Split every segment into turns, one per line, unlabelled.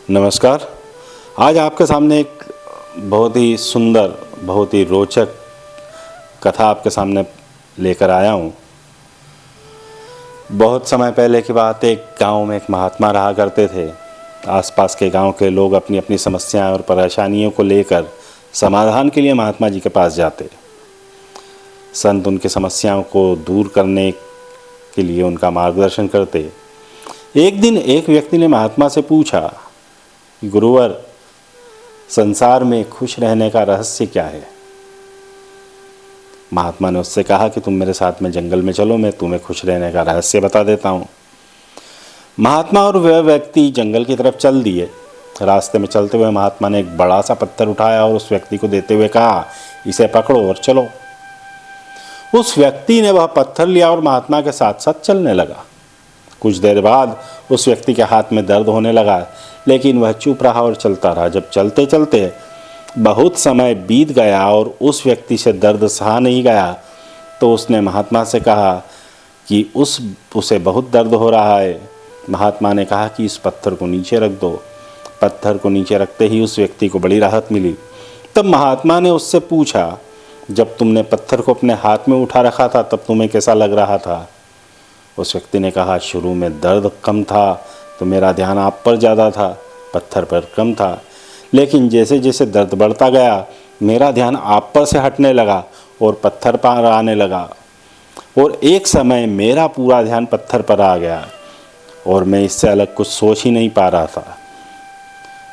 नमस्कार। आज आपके सामने एक बहुत ही सुंदर, बहुत ही रोचक कथा आपके सामने लेकर आया हूँ। बहुत समय पहले की बात, एक गांव में एक महात्मा रहा करते थे। आसपास के गांव के लोग अपनी अपनी समस्याएं और परेशानियों को लेकर समाधान के लिए महात्मा जी के पास जाते। संत उनकी समस्याओं को दूर करने के लिए उनका मार्गदर्शन करते। एक दिन एक व्यक्ति ने महात्मा से पूछा, गुरुवर, संसार में खुश रहने का रहस्य क्या है? महात्मा ने उससे कहा कि तुम मेरे साथ में जंगल में चलो, मैं तुम्हें खुश रहने का रहस्य बता देता हूँ। महात्मा और वह व्यक्ति जंगल की तरफ चल दिए। रास्ते में चलते हुए महात्मा ने एक बड़ा सा पत्थर उठाया और उस व्यक्ति को देते हुए कहा, इसे पकड़ो और चलो। उस व्यक्ति ने वह पत्थर लिया और महात्मा के साथ साथ चलने लगा। कुछ देर बाद उस व्यक्ति के हाथ में दर्द होने लगा, लेकिन वह चुप रहा और चलता रहा। जब चलते चलते बहुत समय बीत गया और उस व्यक्ति से दर्द सहा नहीं गया, तो उसने महात्मा से कहा कि उसे बहुत दर्द हो रहा है। महात्मा ने कहा कि इस पत्थर को नीचे रख दो। पत्थर को नीचे रखते ही उस व्यक्ति को बड़ी राहत मिली। तब महात्मा ने उससे पूछा, जब तुमने पत्थर को अपने हाथ में उठा रखा था तब तुम्हें कैसा लग रहा था? उस व्यक्ति ने कहा, शुरू में दर्द कम था तो मेरा ध्यान आप पर ज़्यादा था, पत्थर पर कम था। लेकिन जैसे जैसे दर्द बढ़ता गया, मेरा ध्यान आप पर से हटने लगा और पत्थर पर आने लगा, और एक समय मेरा पूरा ध्यान पत्थर पर आ गया और मैं इससे अलग कुछ सोच ही नहीं पा रहा था।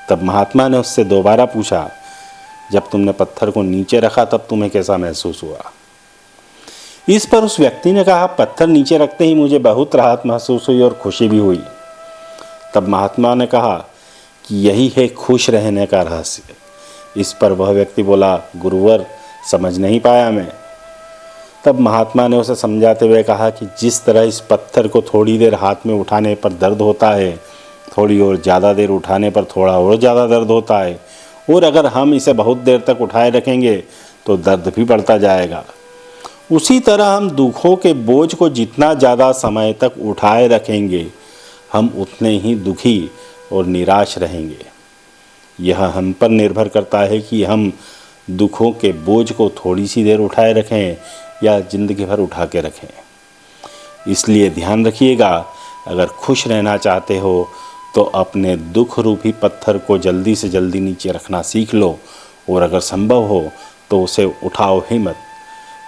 तब महात्मा ने उससे दोबारा पूछा, जब तुमने पत्थर को नीचे रखा तब तुम्हें कैसा महसूस हुआ? इस पर उस व्यक्ति ने कहा, पत्थर नीचे रखते ही मुझे बहुत राहत महसूस हुई और खुशी भी हुई। तब महात्मा ने कहा कि यही है खुश रहने का रहस्य। इस पर वह व्यक्ति बोला, गुरुवर, समझ नहीं पाया मैं। तब महात्मा ने उसे समझाते हुए कहा कि जिस तरह इस पत्थर को थोड़ी देर हाथ में उठाने पर दर्द होता है, थोड़ी और ज़्यादा देर उठाने पर थोड़ा और ज़्यादा दर्द होता है, और अगर हम इसे बहुत देर तक उठाए रखेंगे तो दर्द भी बढ़ता जाएगा। उसी तरह हम दुखों के बोझ को जितना ज़्यादा समय तक उठाए रखेंगे, हम उतने ही दुखी और निराश रहेंगे। यह हम पर निर्भर करता है कि हम दुखों के बोझ को थोड़ी सी देर उठाए रखें या ज़िंदगी भर उठा के रखें। इसलिए ध्यान रखिएगा, अगर खुश रहना चाहते हो तो अपने दुख रूपी पत्थर को जल्दी से जल्दी नीचे रखना सीख लो, और अगर संभव हो तो उसे उठाओ ही मत।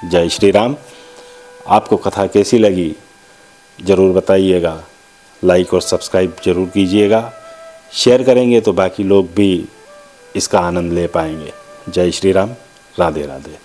जय श्री राम। आपको कथा कैसी लगी ज़रूर बताइएगा। लाइक और सब्सक्राइब ज़रूर कीजिएगा। शेयर करेंगे तो बाकी लोग भी इसका आनंद ले पाएंगे। जय श्री राम। राधे राधे।